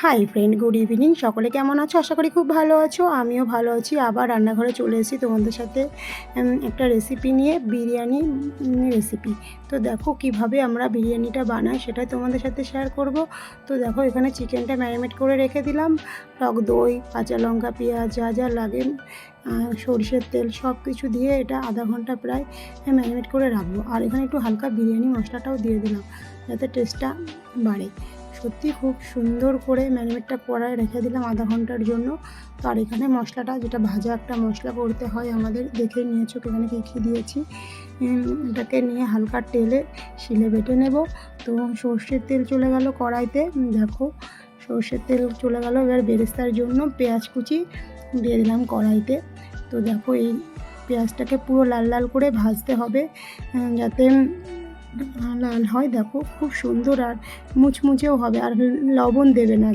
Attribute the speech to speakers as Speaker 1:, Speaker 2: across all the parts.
Speaker 1: Hi friend, good evening. সকলে কেমন আছো? আশা করি খুব ভালো আছো। আমিও ভালো আছি। আবার রান্নাঘরে চলে এসেছি তোমাদের সাথে একটা রেসিপি নিয়ে, বিরিয়ানি রেসিপি। তো দেখো কিভাবে আমরা বিরিয়ানিটা বানাই সেটাই তোমাদের সাথে শেয়ার করব। তো দেখো এখানে চিকেনটা ম্যারিনেট করে রেখে দিলাম। টক দই, কাঁচা লঙ্কা, পেঁয়াজ, যা যা লাগে, সরষের তেল সব কিছু দিয়ে এটা আধা ঘন্টা প্রায় ম্যারিনেট করে রাখবো। আর এখানে একটু হালকা বিরিয়ানি মশলাটাও দিয়ে দিলাম যাতে টেস্টটা বাড়ে। সত্যি খুব সুন্দর করে ম্যারিনেটটা করায় রেখে দিলাম আধা ঘন্টার জন্য। তো আর এখানে মশলাটা, যেটা ভাজা একটা মশলা করতে হয় আমাদের, দেখে নিয়েছো এখানে কী কী দিয়েছি। এটাকে নিয়ে হালকা তেলে শিলে বেটে নেব। তো সর্ষের তেল চলে গেল কড়াইতে, দেখো সর্ষের তেল চলে গেল। এবার বেরেস্তার জন্য পেঁয়াজ কুচি দিয়ে দিলাম কড়াইতে। তো দেখো এই পেঁয়াজটাকে পুরো লাল লাল করে ভাজতে হবে যাতে লাল হয়। দেখো খুব সুন্দর আর মুচমুচেও হবে। আর লবণ দেবে না,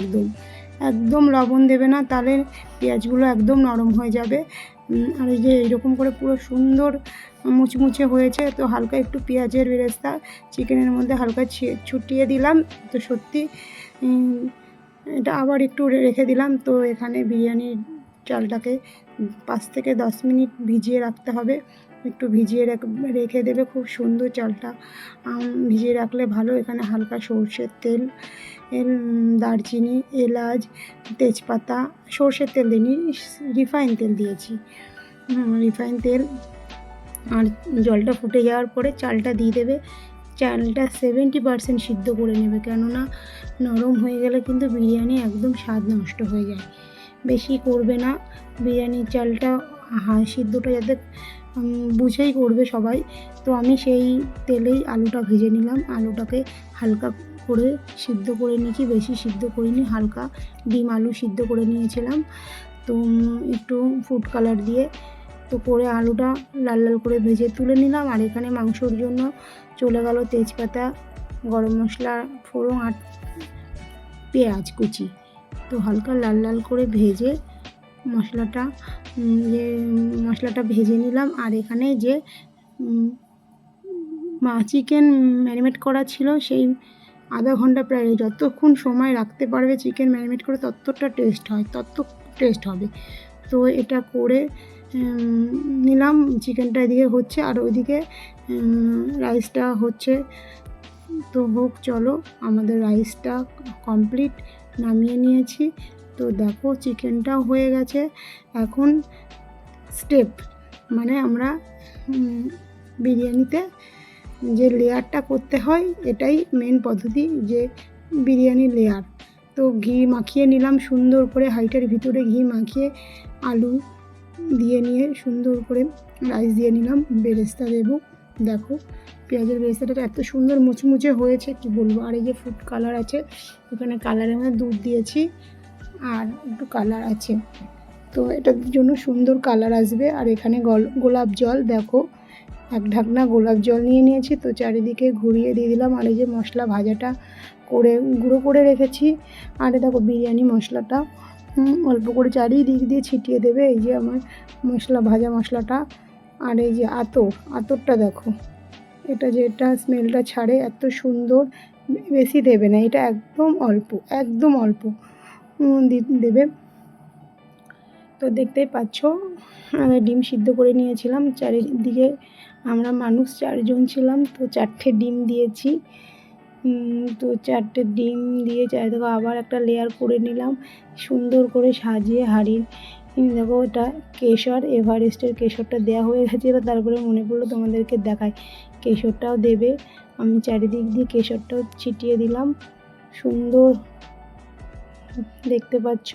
Speaker 1: একদম লবণ দেবে না, তাহলে পেঁয়াজগুলো একদম নরম হয়ে যাবে। আর এই যে এইরকম করে পুরো সুন্দর মুচমুচে হয়েছে। তো হালকা একটু পেঁয়াজের বেরেস্তা চিকেনের মধ্যে হালকা ছুটিয়ে দিলাম। তো সত্যি এটা আবার একটু রেখে দিলাম। তো এখানে বিরিয়ানির চালটাকে 5 থেকে 10 মিনিট ভিজিয়ে রাখতে হবে। একটু ভিজিয়ে রেখে দেবে, খুব সুন্দর চালটা ভিজিয়ে রাখলে ভালো। এখানে হালকা সর্ষের তেল, দারচিনি, এলাচ, তেজপাতা, সর্ষের তেল দিইনি, রিফাইন তেল দিয়েছি। রিফাইন তেল। আর জলটা ফুটে যাওয়ার পরে চালটা দিয়ে দেবে। চালটা 70% সিদ্ধ করে নেবে, কেননা নরম হয়ে গেলে কিন্তু বিরিয়ানি একদম স্বাদ নষ্ট হয়ে যায়। বেশি করবে না বিরিয়ানির চালটা, সিদ্ধটা যাতে বুঝেই করবে সবাই। তো আমি সেই তেলেই আলুটা ভেজে নিলাম। আলুটাকে হালকা করে সিদ্ধ করে নিয়েছি, বেশি সিদ্ধ করিনি, হালকা ডিম আলু সিদ্ধ করে নিয়েছিলাম। তো একটু ফুড কালার দিয়ে তো করে আলুটা লাল লাল করে ভেজে তুলে নিলাম। আর এখানে মাংসর জন্য চলে গেল তেজপাতা, গরম মশলা, ফোড়ন আর পেঁয়াজ কুচি। তো হালকা লাল লাল করে ভেজে মশলাটা ভেজে নিলাম। আর এখানে যে চিকেন ম্যারিনেট করা ছিল, সেই আধা ঘন্টা প্রায়, যতক্ষণ সময় রাখতে পারবে চিকেন ম্যারিনেট করে ততটা টেস্ট হবে। তো এটা করে নিলাম। চিকেনটা এদিকে হচ্ছে আর ওইদিকে রাইসটা হচ্ছে। তো হোক, চলো, আমাদের রাইসটা কমপ্লিট, নামিয়ে নিয়েছি। তো দেখো চিকেনটাও হয়ে গেছে। এখন স্টেপ, মানে আমরা বিরিয়ানিতে যে লেয়ারটা করতে হয়, এটাই মেন পদ্ধতি, যে বিরিয়ানি লেয়ার। তো ঘি মাখিয়ে নিলাম সুন্দর করে, হাঁড়িটার ভিতরে ঘি মাখিয়ে আলু দিয়ে নিয়ে সুন্দর করে রাইস দিয়ে নিলাম। বেরেস্তা দেবো, দেখো পেঁয়াজের বেরেস্তাটা এত সুন্দর মুচমুচে হয়েছে কি বলবো। আর এই যে ফুড কালার আছে, এখানে কালারের মধ্যে দুধ দিয়েছি আর একটু কালার আছে, তো এটার জন্য সুন্দর কালার আসবে। আর এখানে গোলাপ জল, দেখো এক ঢাকনা গোলাপ জল নিয়ে নিয়েছি। তো চারিদিকে ঘুরিয়ে দিয়ে দিলাম। আর এই যে মশলা ভাজাটা করে গুঁড়ো করে রেখেছি, আর দেখো বিরিয়ানি মশলাটা অল্প করে চারিদিক দিয়ে ছিটিয়ে দেবে। এই যে আমার ভাজা মশলাটা। আর এই যে আতরটা দেখো, যেটা স্মেলটা ছাড়ে এত সুন্দর, বেশি দেবে না, এটা একদম অল্প দেবে। তো দেখতেই পাচ্ছ ডিম সিদ্ধ করে নিয়েছিলাম। চারিদিকে আমরা মানুষ 4 জন ছিলাম, তো 4টে ডিম দিয়েছি। তো 4টে ডিম দিয়ে চারিদিকে আবার একটা লেয়ার করে নিলাম সুন্দর করে সাজিয়ে হাঁড়ির। দেখো এটা কেশর, এভারেস্টের কেশরটা দেওয়া হয়ে গেছিলো, তারপরে মনে পড়লো তোমাদেরকে দেখাই, কেশরটাও দেবে। আমি চারিদিক দিয়ে কেশরটাও ছিটিয়ে দিলাম, সুন্দর দেখতে পাচ্ছ।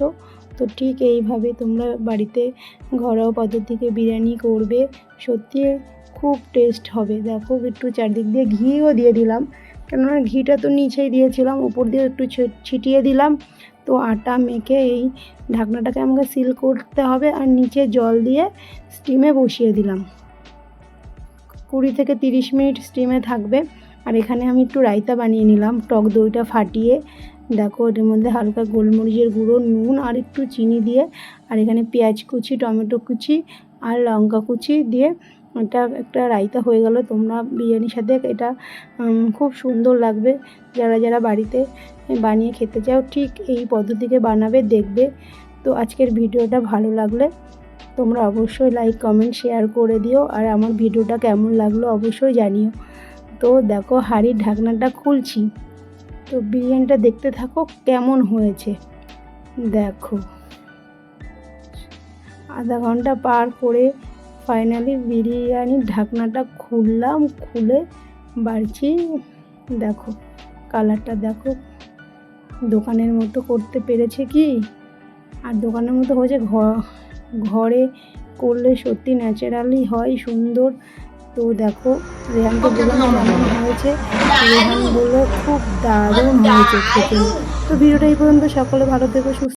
Speaker 1: তো ঠিক এইভাবে তোমরা বাড়িতে ঘরোয়া পদ্ধতিতে বিরিয়ানি করবে, সত্যি খুব টেস্ট হবে। দেখো একটু চারদিক দিয়ে ঘিও দিয়ে দিলাম, কেননা ঘিটা তো নিচেই দিয়েছিলাম, উপর দিয়ে একটু ছিটিয়ে দিলাম। তো আটা মেখে এই ঢাকনাটাকে আমাকে সিল করতে হবে। আর নিচে জল দিয়ে স্টিমে বসিয়ে দিলাম, 20 থেকে 30 মিনিট স্টিমে থাকবে। আর এখানে আমি একটু রায়তা বানিয়ে নিলাম টক দইটা ফাটিয়ে। দেখো এটার মধ্যে হালকা গোলমরিচের গুঁড়ো, নুন আর একটু চিনি দিয়ে, আর এখানে পেঁয়াজ কুচি, টমেটো কুচি আর লঙ্কা কুচি দিয়ে এটা একটা রায়তা হয়ে গেল। তোমরা বিরিয়ানির সাথে এটা খুব সুন্দর লাগবে। যারা বাড়িতে বানিয়ে খেতে চাও ঠিক এই পদ্ধতিতে বানাবে, দেখবে। তো আজকের ভিডিওটা ভালো লাগলে তোমরা অবশ্যই লাইক কমেন্ট শেয়ার করে দিও, আর আমার ভিডিওটা কেমন লাগলো অবশ্যই জানিও। তো দেখো হাঁড়ির ঢাকনাটা খুলছি, তো বিরিয়ানিটা দেখতে থাকো কেমন হয়েছে। দেখো আধা ঘন্টা পার করে ফাইনালি বিরিয়ানির ঢাকনাটা খুললাম, খুলে বাড়ছি। দেখো কালারটা দেখো, দোকানের মতো করতে পেরেছে কি, আর দোকানের মতো হয়েছে। ঘরে করলে সত্যি ন্যাচারালি হয়, সুন্দর। তো দেখো রেহানকে বললাম কেমন হয়েছে, রেহান বললো খুব দারুণ হয়েছে খেতে। তো ভিডিওটা এই পর্যন্ত, সকলে ভালো থেকো, সুস্থ।